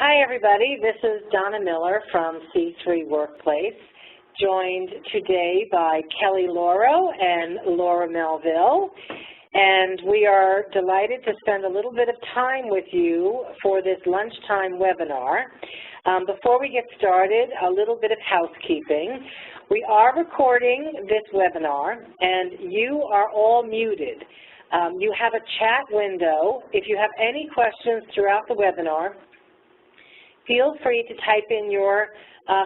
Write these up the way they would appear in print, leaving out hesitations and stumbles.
Hi, everybody. This is Donna Miller from C3 Workplace, joined today by Kelly Lauro and Laura Melville. And we are delighted to spend a little bit of time with you for this lunchtime webinar. Before we get started, a little bit of housekeeping. We are recording this webinar, and you are all muted. You have a chat window. If you have any questions throughout the webinar, feel free to type in your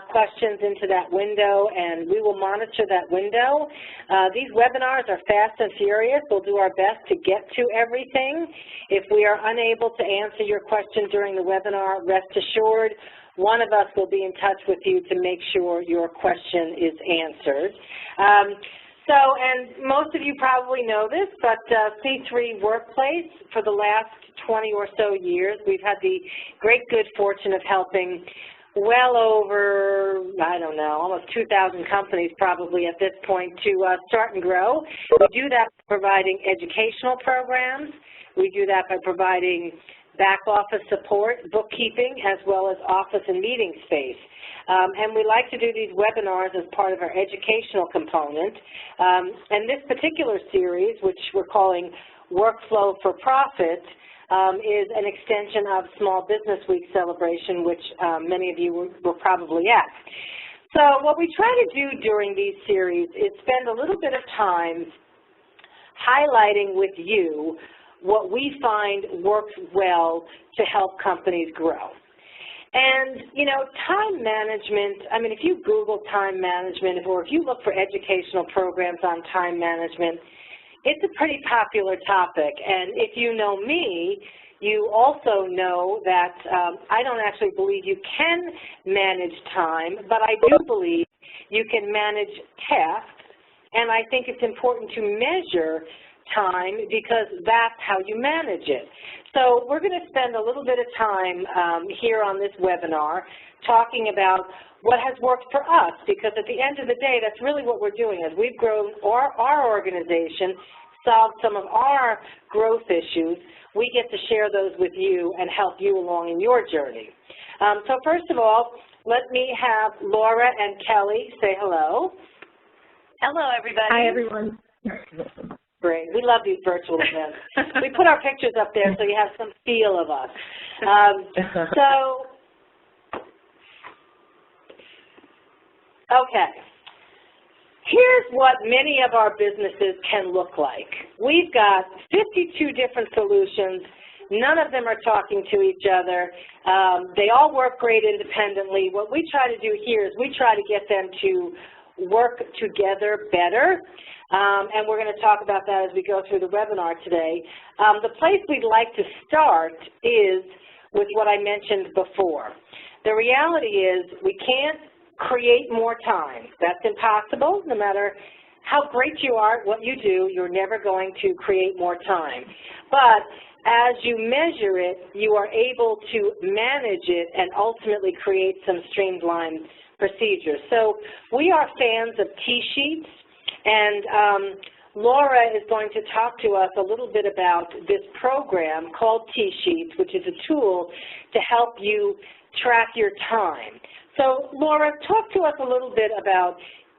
questions into that window, and we will monitor that window. These webinars are fast and furious. We'll do our best to get to everything. If we are unable to answer your question during the webinar, rest assured, one of us will be in touch with you to make sure your question is answered. And most of you probably know this, but C3 Workplace, for the last 20 or so years, we've had the great good fortune of helping well over, I don't know, almost 2,000 companies probably at this point to start and grow. We do that by providing educational programs. We do that by providing back office support, bookkeeping, as well as office and meeting space. And we like to do these webinars as part of our educational component. And this particular series, which we're calling Workflow for Profit, is an extension of Small Business Week celebration, which many of you were probably at. So what we try to do during these series is spend a little bit of time highlighting with you what we find works well to help companies grow. And, you know, time management, I mean, if you Google time management or if you look for educational programs on time management, it's a pretty popular topic. And if you know me, you also know that I don't actually believe you can manage time, but I do believe you can manage tasks. And I think it's important to measure time because that's how you manage it. So we're going to spend a little bit of time here on this webinar talking about what has worked for us, because at the end of the day, that's really what we're doing. As we've grown our organization, solved some of our growth issues, we get to share those with you and help you along in your journey. So first of all, let me have Laura and Kelly say hello. Hello, everybody. Hi, everyone. Great. We love these virtual events. We put our pictures up there so you have some feel of us. Okay. Here's what many of our businesses can look like. We've got 52 different solutions. None of them are talking to each other. They all work great independently. What we try to do here is we try to get them to work together better. And we're going to talk about that as we go through the webinar today. The place we'd like to start is with what I mentioned before. The reality is we can't create more time. That's impossible. No matter how great you are at what you do, you're never going to create more time. But as you measure it, you are able to manage it and ultimately create some streamlined procedures. So we are fans of T-sheets. And Laura is going to talk to us a little bit about this program called T-Sheets, which is a tool to help you track your time. So Laura, talk to us a little bit about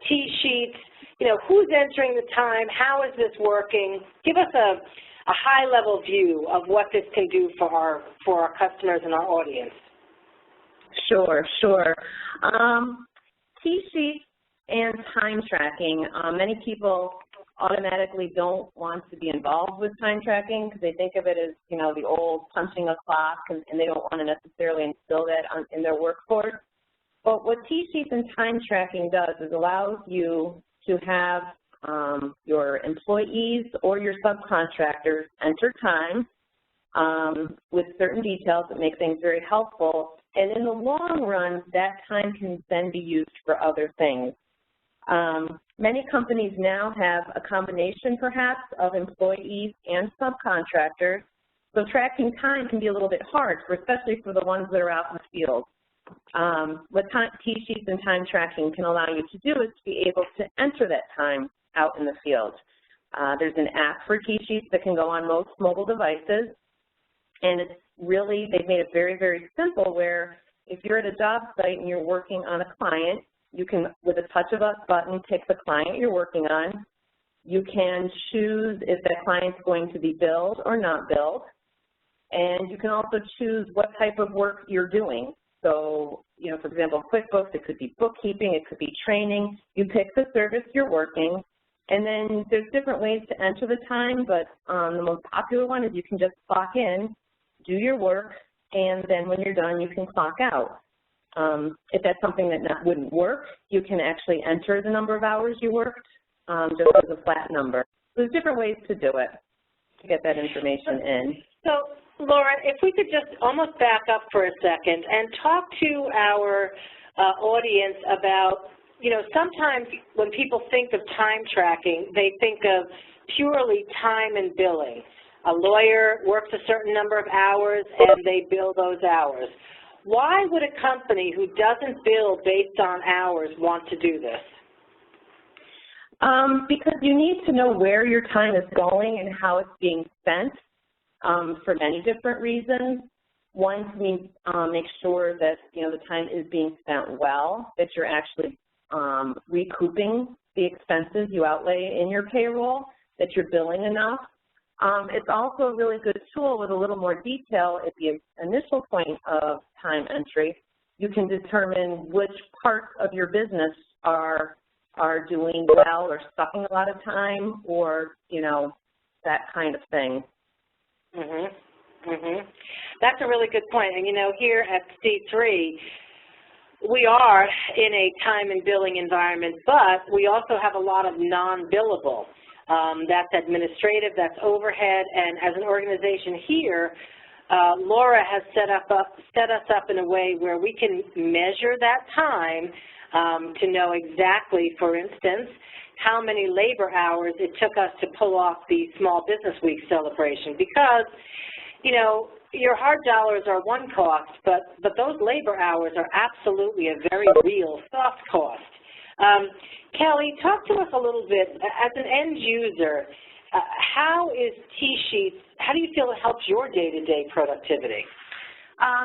T-Sheets. You know, who's entering the time? How is this working? Give us a high-level view of what this can do for our customers and our audience. Sure. T-Sheets and time tracking. Many people automatically don't want to be involved with time tracking because they think of it as, you know, the old punching a clock, and they don't want to necessarily instill that in their workforce. But what T-Sheets and time tracking does is allows you to have your employees or your subcontractors enter time with certain details that make things very helpful. And in the long run, that time can then be used for other things. Many companies now have a combination, perhaps, of employees and subcontractors, so tracking time can be a little bit hard, especially for the ones that are out in the field. What T-Sheets and time tracking can allow you to do is to be able to enter that time out in the field. There's an app for T-Sheets that can go on most mobile devices, and it's really, they've made it very, very simple where if you're at a job site and you're working on a client, you can, with a touch of a button, pick the client you're working on. You can choose if that client's going to be billed or not billed. And you can also choose what type of work you're doing. So, you know, for example, QuickBooks, it could be bookkeeping, it could be training. You pick the service you're working, and then there's different ways to enter the time, but the most popular one is you can just clock in, do your work, and then when you're done, you can clock out. If that's something that wouldn't work, you can actually enter the number of hours you worked just as a flat number. There's different ways to do it, to get that information in. So, Laura, if we could just almost back up for a second and talk to our audience about, you know, sometimes when people think of time tracking, they think of purely time and billing. A lawyer works a certain number of hours and they bill those hours. Why would a company who doesn't bill based on hours want to do this? Because you need to know where your time is going and how it's being spent for many different reasons. One, we make sure that, you know, the time is being spent well, that you're actually recouping the expenses you outlay in your payroll, that you're billing enough. It's also a really good tool with a little more detail at the initial point of time entry. You can determine which parts of your business are doing well or sucking a lot of time, or, you know, that kind of thing. That's a really good point. And, you know, here at C3, we are in a time and billing environment, but we also have a lot of non-billable. That's administrative, that's overhead, and as an organization here, Laura has set us up in a way where we can measure that time to know exactly, for instance, how many labor hours it took us to pull off the Small Business Week celebration. Because, you know, your hard dollars are one cost, but those labor hours are absolutely a very real soft cost. Kelly, talk to us a little bit, as an end user, how is T-Sheets, how do you feel it helps your day-to-day productivity?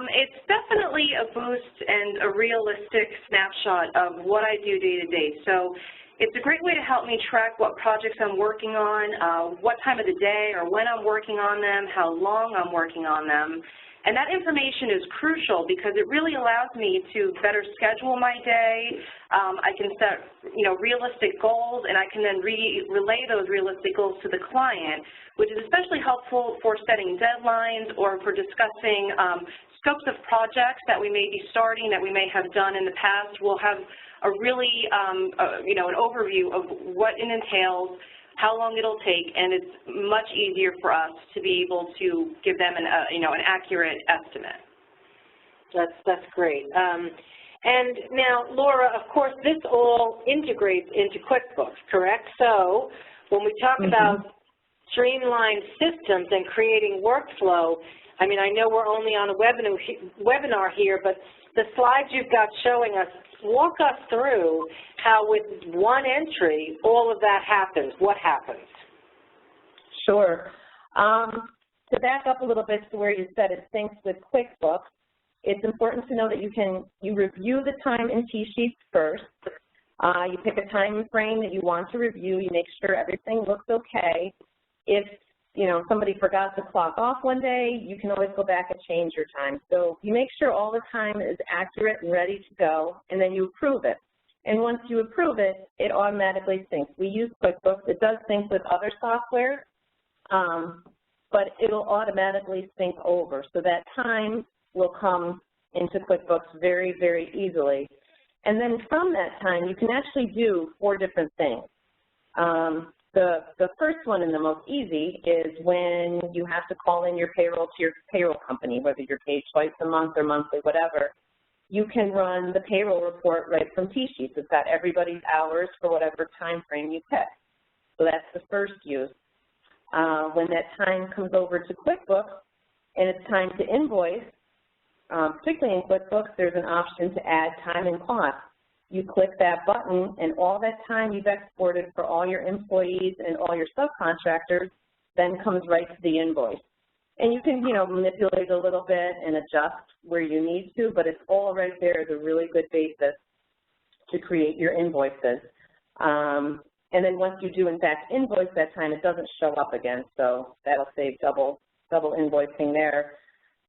It's definitely a boost and a realistic snapshot of what I do day to day. So it's a great way to help me track what projects I'm working on, what time of the day or when I'm working on them, how long I'm working on them. And that information is crucial because it really allows me to better schedule my day. I can set, you know, realistic goals, and I can then relay those realistic goals to the client, which is especially helpful for setting deadlines or for discussing scopes of projects that we may be starting, that we may have done in the past. We'll have a really, you know, an overview of what it entails, how long it'll take, and it's much easier for us to be able to give them an, you know, an accurate estimate. That's great. And now, Laura, of course, this all integrates into QuickBooks, correct? So when we talk about streamlined systems and creating workflow, I mean, I know we're only on a webinar here, but the slides you've got showing us, walk us through how with one entry, all of that happens. What happens? Sure. To back up a little bit to where you said it syncs with QuickBooks, it's important to know that you review the time in T-Sheets first. You pick a time frame that you want to review. You make sure everything looks okay. If, you know, somebody forgot to clock off one day, you can always go back and change your time. So you make sure all the time is accurate and ready to go, and then you approve it. And once you approve it, it automatically syncs. We use QuickBooks. It does sync with other software, but it'll automatically sync over. So that time will come into QuickBooks very, very easily. And then from that time, you can actually do 4 different things. The first one and the most easy is when you have to call in your payroll to your payroll company, whether you're paid twice a month or monthly, whatever. You can run the payroll report right from T-Sheets. It's got everybody's hours for whatever time frame you pick. So that's the first use. When that time comes over to QuickBooks and it's time to invoice, particularly in QuickBooks, there's an option to add time and cost. You click that button, and all that time you've exported for all your employees and all your subcontractors then comes right to the invoice. And you can, you know, manipulate a little bit and adjust where you need to, but it's all right there as a really good basis to create your invoices. And then once you do, in fact, invoice that time, it doesn't show up again, so that'll save double invoicing there.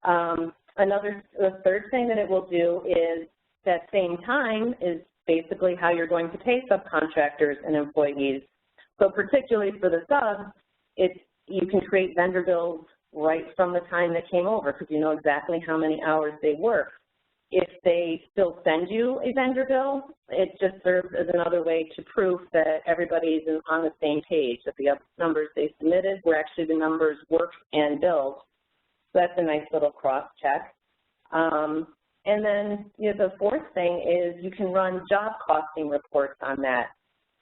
The third thing that it will do is that same time is basically how you're going to pay subcontractors and employees. So particularly for the subs, you can create vendor bills right from the time they came over because you know exactly how many hours they worked. If they still send you a vendor bill, it just serves as another way to prove that everybody's on the same page, that the numbers they submitted were actually the numbers worked and billed. So that's a nice little cross-check. And then you know, the fourth thing is you can run job costing reports on that.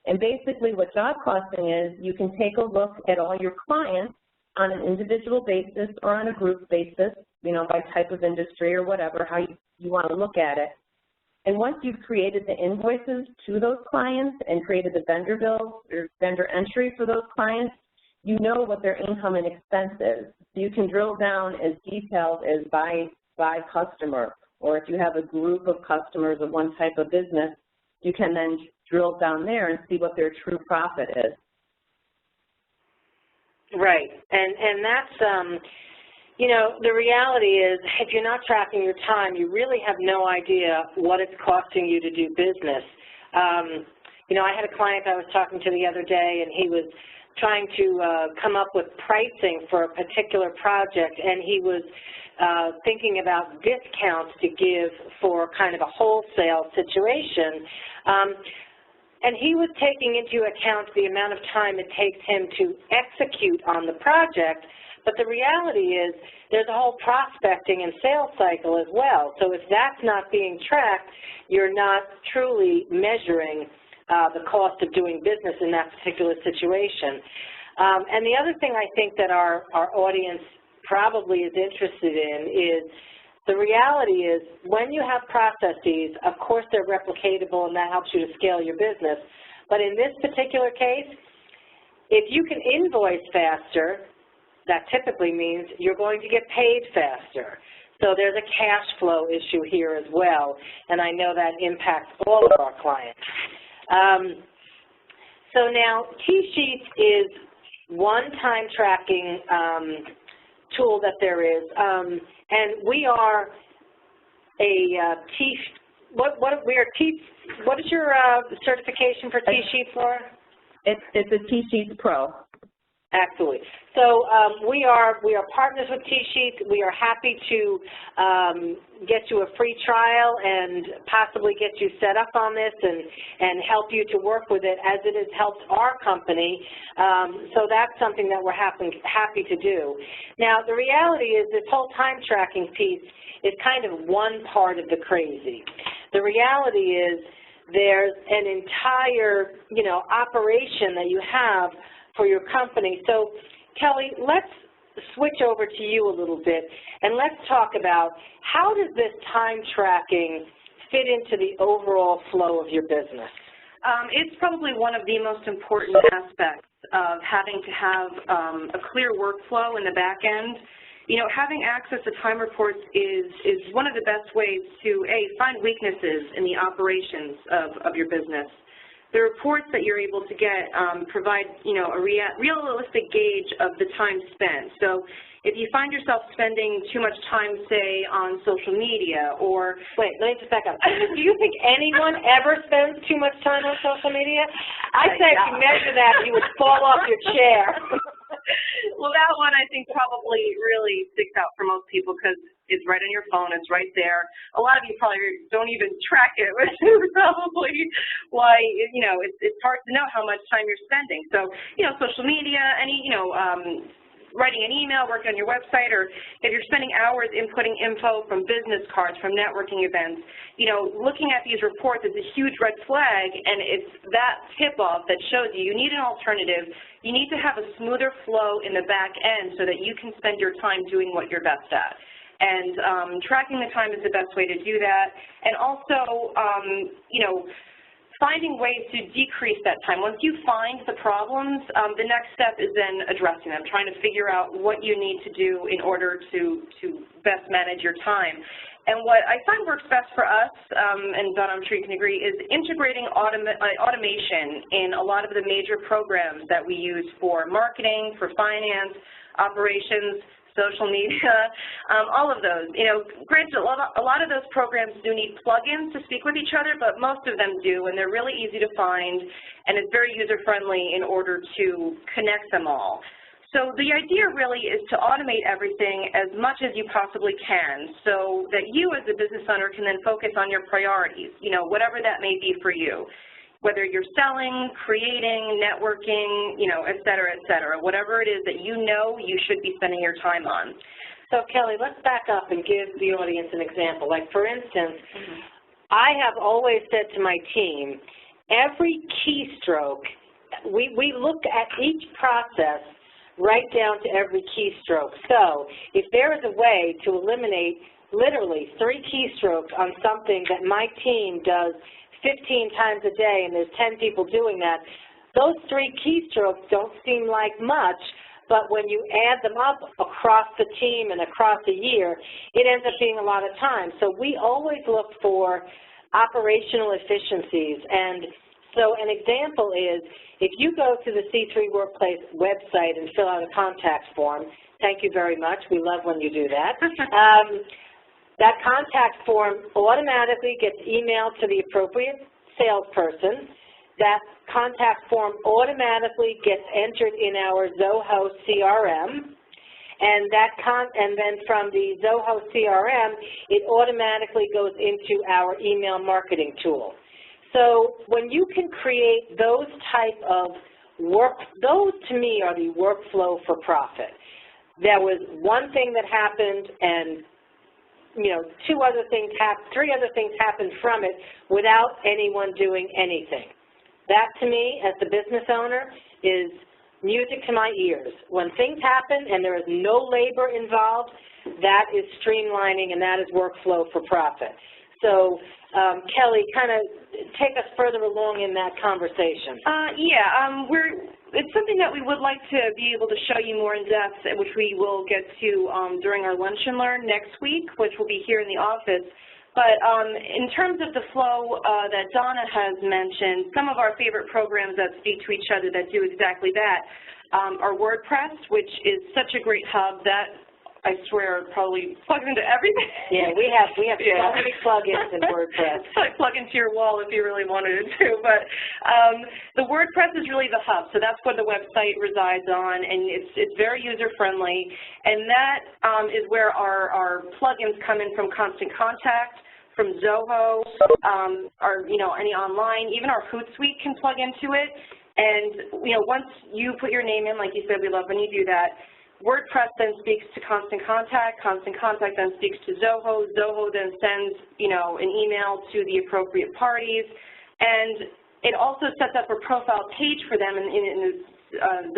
And basically what job costing is, you can take a look at all your clients on an individual basis or on a group basis, you know, by type of industry or whatever, how you want to look at it. And once you've created the invoices to those clients and created the vendor bills or vendor entry for those clients, you know what their income and expense is. So you can drill down as detailed as by customer, or if you have a group of customers of one type of business, you can then drill down there and see what their true profit is. Right, and that's, you know, the reality is if you're not tracking your time, you really have no idea what it's costing you to do business. You know, I had a client I was talking to the other day, and he was trying to come up with pricing for a particular project, and he was thinking about discounts to give for kind of a wholesale situation. And he was taking into account the amount of time it takes him to execute on the project, but the reality is there's a whole prospecting and sales cycle as well. So if that's not being tracked, you're not truly measuring the cost of doing business in that particular situation. And the other thing I think that our audience probably is interested in is the reality is when you have processes, of course they're replicatable and that helps you to scale your business. But in this particular case, if you can invoice faster, that typically means you're going to get paid faster. So there's a cash flow issue here as well, and I know that impacts all of our clients. So now T-Sheets is one time tracking tool that there is, and we are a what is your certification for T-Sheets, Laura? It's a T-Sheets Pro. Absolutely. So we are partners with T-Sheets. We are happy to get you a free trial and possibly get you set up on this and help you to work with it as it has helped our company. So that's something that we're happy to do. Now, the reality is this whole time tracking piece is kind of one part of the crazy. The reality is there's an entire, you know, operation that you have for your company. So, Kelly, let's switch over to you a little bit, and let's talk about how does this time tracking fit into the overall flow of your business? It's probably one of the most important aspects of having to have a clear workflow in the back end. You know, having access to time reports is one of the best ways to, A, find weaknesses in the operations of your business. The reports that you're able to get provide, you know, a realistic gauge of the time spent. So if you find yourself spending too much time, say, on social media or... Wait, let me just back up. Do you think anyone ever spends too much time on social media? I say if you measure that, you would fall off your chair. Well, that one I think probably really sticks out for most people because it's right on your phone, it's right there. A lot of you probably don't even track it, which is probably why, you know, it's hard to know how much time you're spending. So, you know, social media, any, you know, writing an email, working on your website, or if you're spending hours inputting info from business cards, from networking events, you know, looking at these reports is a huge red flag, and it's that tip-off that shows you need an alternative. You need to have a smoother flow in the back end so that you can spend your time doing what you're best at. And tracking the time is the best way to do that. And also, you know, finding ways to decrease that time. Once you find the problems, the next step is then addressing them, trying to figure out what you need to do in order to best manage your time. And what I find works best for us, and Don, I'm sure you can agree, is integrating automation in a lot of the major programs that we use for marketing, for finance, operations, social media, all of those. You know, granted, a lot of those programs do need plugins to speak with each other, but most of them do, and they're really easy to find, and it's very user-friendly in order to connect them all. So the idea really is to automate everything as much as you possibly can so that you as a business owner can then focus on your priorities, you know, whatever that may be for you. Whether you're selling, creating, networking, you know, et cetera, whatever it is that you know you should be spending your time on. So, Kelly, let's back up and give the audience an example. Like, for instance, I have always said to my team, every keystroke, we look at each process right down to every keystroke. So if there is a way to eliminate literally 3 keystrokes on something that my team does 15 times a day, and there's 10 people doing that, those 3 keystrokes don't seem like much, but when you add them up across the team and across a year, it ends up being a lot of time. So we always look for operational efficiencies. And so an example is, if you go to the C3 Workplace website and fill out a contact form, thank you very much, we love when you do that, that contact form automatically gets emailed to the appropriate salesperson. That contact form automatically gets entered in our Zoho CRM, and then from the Zoho CRM, it automatically goes into our email marketing tool. So when you can create those type of those to me are the workflow for profit. There was one thing that happened, and you know, 3 other things happened from it without anyone doing anything. That, to me, as the business owner, is music to my ears. When things happen and there is no labor involved, that is streamlining and that is workflow for profit. So, Kelly, kind of take us further along in that conversation. It's something that we would like to be able to show you more in depth, which we will get to during our Lunch and Learn next week, which will be here in the office. But in terms of the flow that Donna has mentioned, some of our favorite programs that speak to each other that do exactly that are WordPress, which is such a great hub that I swear probably plugs into everything. Yeah, we have so many plugins in WordPress. It's like plug into your wall if you really wanted it to. But the WordPress is really the hub, so that's where the website resides on, and it's very user-friendly. And that is where our plugins come in from Constant Contact, from Zoho, any online, even our Hootsuite can plug into it. And once you put your name in, like you said, we love when you do that. WordPress then speaks to Constant Contact. Constant Contact then speaks to Zoho. Zoho then sends, an email to the appropriate parties, and it also sets up a profile page for them in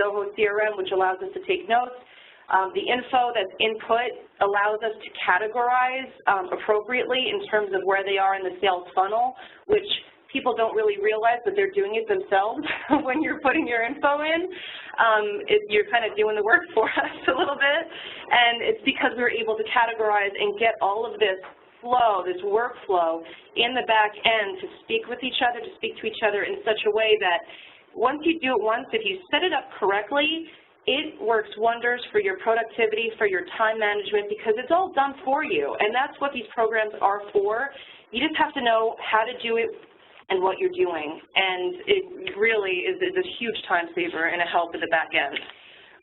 Zoho CRM, which allows us to take notes. The info that's input allows us to categorize appropriately in terms of where they are in the sales funnel, which people don't really realize that they're doing it themselves when you're putting your info in. You're kind of doing the work for us a little bit, and it's because we were able to categorize and get all of this flow, this workflow in the back end to speak with each other, to speak to each other in such a way that once you do it once, if you set it up correctly, it works wonders for your productivity, for your time management, because it's all done for you, and that's what these programs are for. You just have to know how to do it and what you're doing, and it really is a huge time saver and a help at the back end.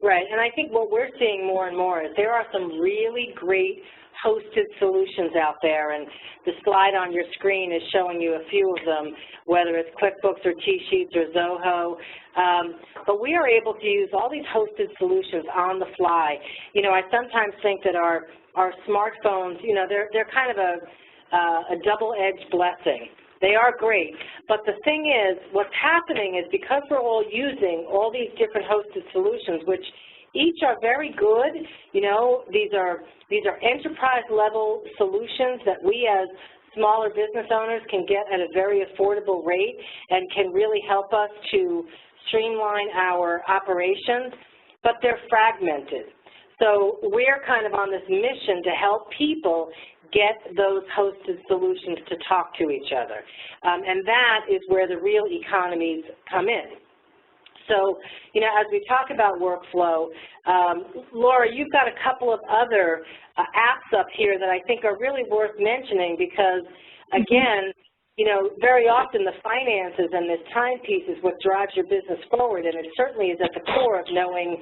Right, and I think what we're seeing more and more is there are some really great hosted solutions out there, and the slide on your screen is showing you a few of them, whether it's QuickBooks or TSheets or Zoho, but we are able to use all these hosted solutions on the fly. I sometimes think that our smartphones, they're kind of a double-edged blessing. They are great, but the thing is, what's happening is because we're all using all these different hosted solutions, which each are very good, these are enterprise-level solutions that we as smaller business owners can get at a very affordable rate and can really help us to streamline our operations, but they're fragmented. So we're kind of on this mission to help people get those hosted solutions to talk to each other. And that is where the real economies come in. So, you know, as we talk about workflow, Laura, you've got a couple of other apps up here that I think are really worth mentioning because, again, you know, very often the finances and this timepiece is what drives your business forward, and it certainly is at the core of knowing,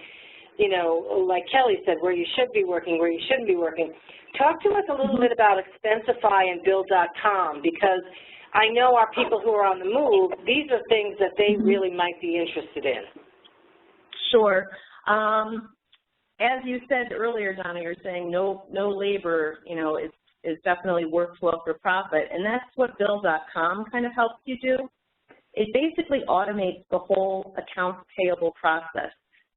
you know, like Kelly said, where you should be working, where you shouldn't be working. Talk to us a little bit about Expensify and Bill.com, because I know our people who are on the move, these are things that they really might be interested in. Sure. As you said earlier, Donna, you're saying no labor, you know, is definitely workflow for profit, and that's what Bill.com kind of helps you do. It basically automates the whole accounts payable process.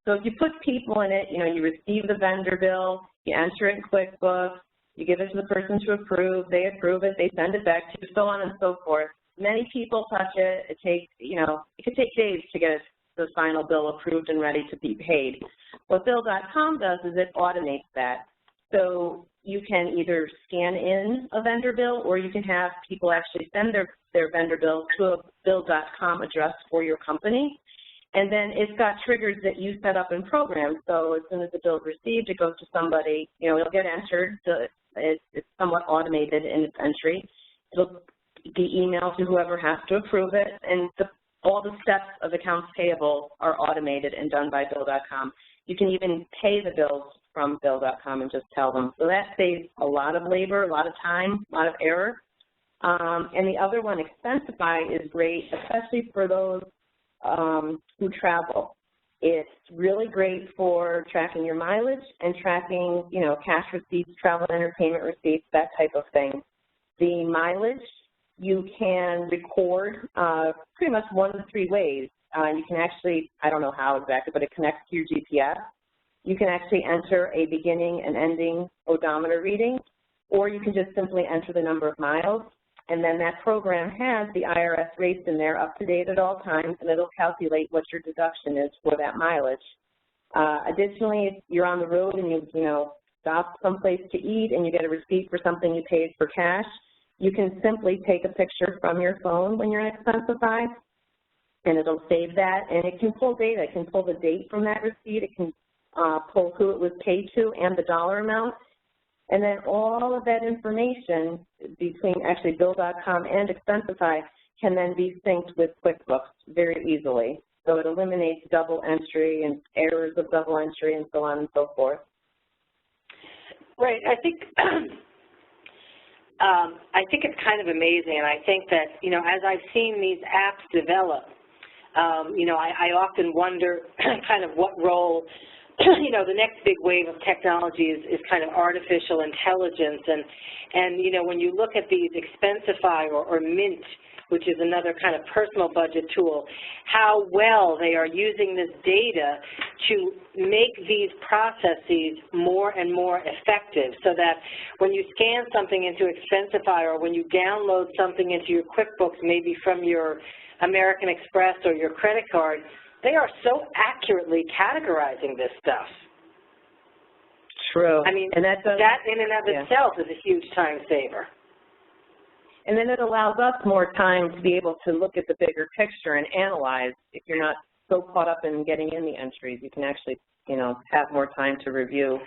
So if you put people in it, you know, you receive the vendor bill, you enter it in QuickBooks, you give it to the person to approve, they approve it, they send it back to you, so on and so forth. Many people touch it. It takes, you know, it could take days to get the final bill approved and ready to be paid. What Bill.com does is it automates that. So you can either scan in a vendor bill or you can have people actually send their vendor bill to a Bill.com address for your company. And then it's got triggers that you set up in programs. So as soon as the bill is received, it goes to somebody, you know, it'll get entered. So it's somewhat automated in its entry. It'll be emailed to whoever has to approve it. And all the steps of accounts payable are automated and done by Bill.com. You can even pay the bills from Bill.com and just tell them. So that saves a lot of labor, a lot of time, a lot of error. And the other one, Expensify, is great, especially for those who travel. It's really great for tracking your mileage and tracking, you know, cash receipts, travel and entertainment receipts, that type of thing. The mileage, you can record pretty much one of 3 ways. You can actually, I don't know how exactly, but it connects to your GPS. You can actually enter a beginning and ending odometer reading, or you can just simply enter the number of miles. And then that program has the IRS rates in there up to date at all times, and it'll calculate what your deduction is for that mileage. Additionally, if you're on the road and you know, stop someplace to eat and you get a receipt for something you paid for cash, you can simply take a picture from your phone when you're in Expensify, and it'll save that, and it can pull data. It can pull the date from that receipt. It can pull who it was paid to and the dollar amount. And then all of that information between actually Bill.com and Expensify can then be synced with QuickBooks very easily. So it eliminates double entry and errors of double entry and so on and so forth. Right. I think it's kind of amazing, and I think that, you know, as I've seen these apps develop, you know, I often wonder kind of what role, you know, the next big wave of technology is kind of artificial intelligence, and you know, when you look at these Expensify or Mint, which is another kind of personal budget tool, how well they are using this data to make these processes more and more effective, so that when you scan something into Expensify or when you download something into your QuickBooks, maybe from your American Express or your credit card, they are so accurately categorizing this stuff. True. I mean, and that in and of itself is a huge time saver. And then it allows us more time to be able to look at the bigger picture and analyze. If you're not so caught up in getting in the entries, you can actually, you know, have more time to review.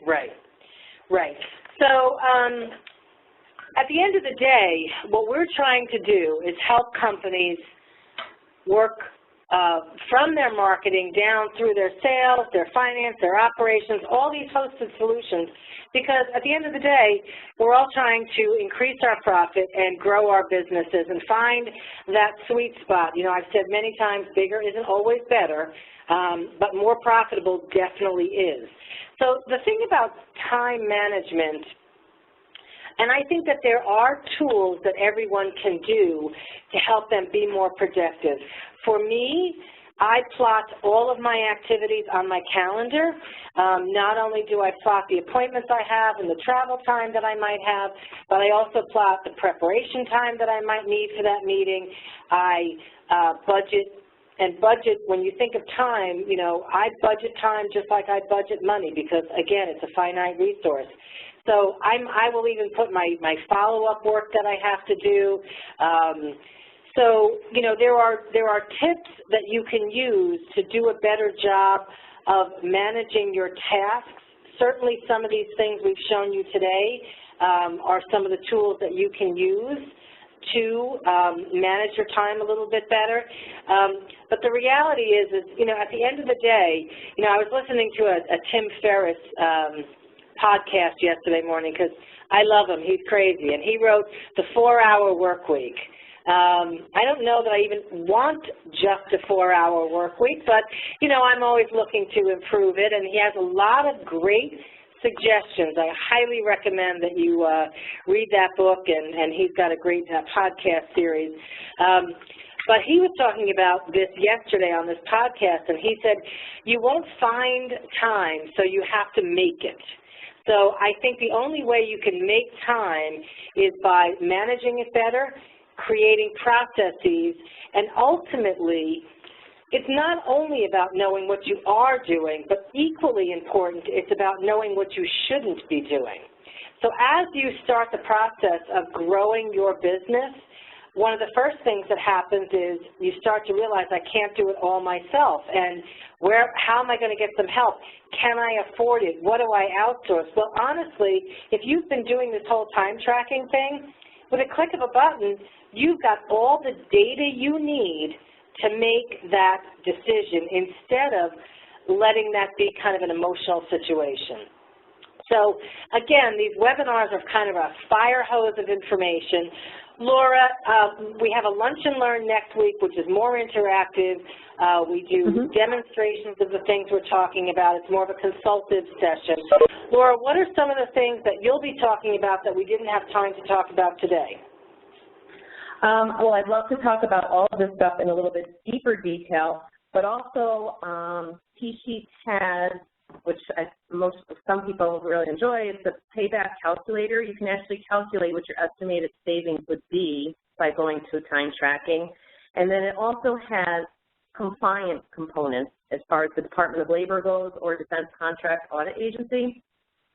Right, right. So at the end of the day, what we're trying to do is help companies work from their marketing down through their sales, their finance, their operations, all these hosted solutions, because at the end of the day, we're all trying to increase our profit and grow our businesses and find that sweet spot. You know, I've said many times, bigger isn't always better, but more profitable definitely is. So the thing about time management, and I think that there are tools that everyone can do to help them be more productive. For me, I plot all of my activities on my calendar. Not only do I plot the appointments I have and the travel time that I might have, but I also plot the preparation time that I might need for that meeting. I budget, when you think of time, you know, I budget time just like I budget money because, again, it's a finite resource. So I will even put my follow-up work that I have to do. So, you know, there are tips that you can use to do a better job of managing your tasks. Certainly some of these things we've shown you today are some of the tools that you can use to manage your time a little bit better. But the reality is, you know, at the end of the day, you know, I was listening to a Tim Ferriss podcast yesterday morning because I love him. He's crazy. And he wrote The 4-Hour Work Week. I don't know that I even want just a 4-hour work week, but, you know, I'm always looking to improve it, and he has a lot of great suggestions. I highly recommend that you read that book, and he's got a great podcast series. But he was talking about this yesterday on this podcast, and he said, you won't find time, so you have to make it. So I think the only way you can make time is by managing it better, creating processes, and ultimately, it's not only about knowing what you are doing, but equally important, it's about knowing what you shouldn't be doing. So as you start the process of growing your business, one of the first things that happens is you start to realize I can't do it all myself, and how am I going to get some help? Can I afford it? What do I outsource? Well, honestly, if you've been doing this whole time tracking thing, with a click of a button, you've got all the data you need to make that decision instead of letting that be kind of an emotional situation. So, again, these webinars are kind of a fire hose of information. Laura, we have a Lunch and Learn next week, which is more interactive. We do demonstrations of the things we're talking about. It's more of a consultative session. Laura, what are some of the things that you'll be talking about that we didn't have time to talk about today? Well, I'd love to talk about all of this stuff in a little bit deeper detail, but also T-Sheets has, which some people really enjoy, is the payback calculator. You can actually calculate what your estimated savings would be by going to time tracking. And then it also has compliance components as far as the Department of Labor goes or Defense Contract Audit Agency.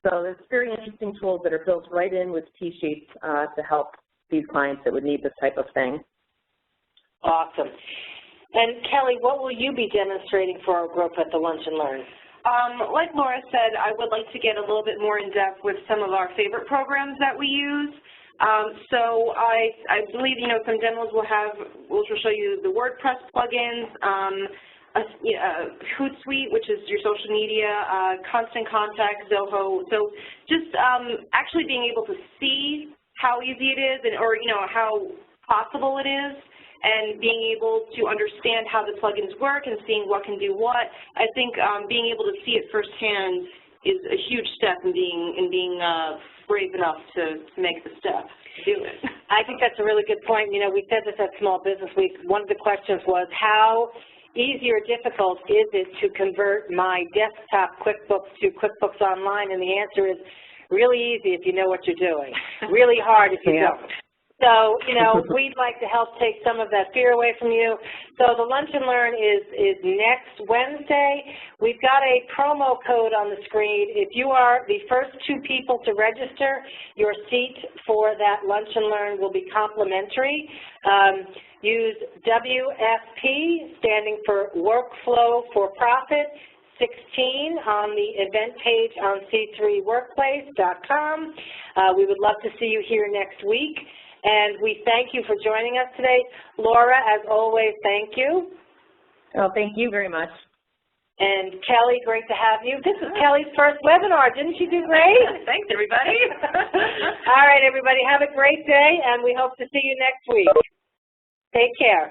So there's very interesting tools that are built right in with T-Sheets to help these clients that would need this type of thing. Awesome. And Kelly, what will you be demonstrating for our group at the Lunch and Learn? Like Laura said, I would like to get a little bit more in depth with some of our favorite programs that we use. So I believe, you know, some demos we'll show you the WordPress plugins, Hootsuite, which is your social media, Constant Contact, Zoho. So just actually being able to see how easy it is, or you know, how possible it is, and being able to understand how the plugins work and seeing what can do what. I think being able to see it firsthand is a huge step in being brave enough to make the step to do it. I think that's a really good point. You know, we said this at Small Business Week. One of the questions was, how easy or difficult is it to convert my desktop QuickBooks to QuickBooks Online? And the answer is really easy if you know what you're doing. Really hard if you don't. So, you know, we'd like to help take some of that fear away from you. So the Lunch and Learn is next Wednesday. We've got a promo code on the screen. If you are the first 2 people to register, your seat for that Lunch and Learn will be complimentary. Use WFP, standing for Workflow for Profit, 16 on the event page on c3workplace.com. We would love to see you here next week. And we thank you for joining us today. Laura, as always, thank you. Well, thank you very much. And Kelly, great to have you. This is Kelly's first webinar. Didn't she do great? Thanks, everybody. All right, everybody, have a great day, and we hope to see you next week. Take care.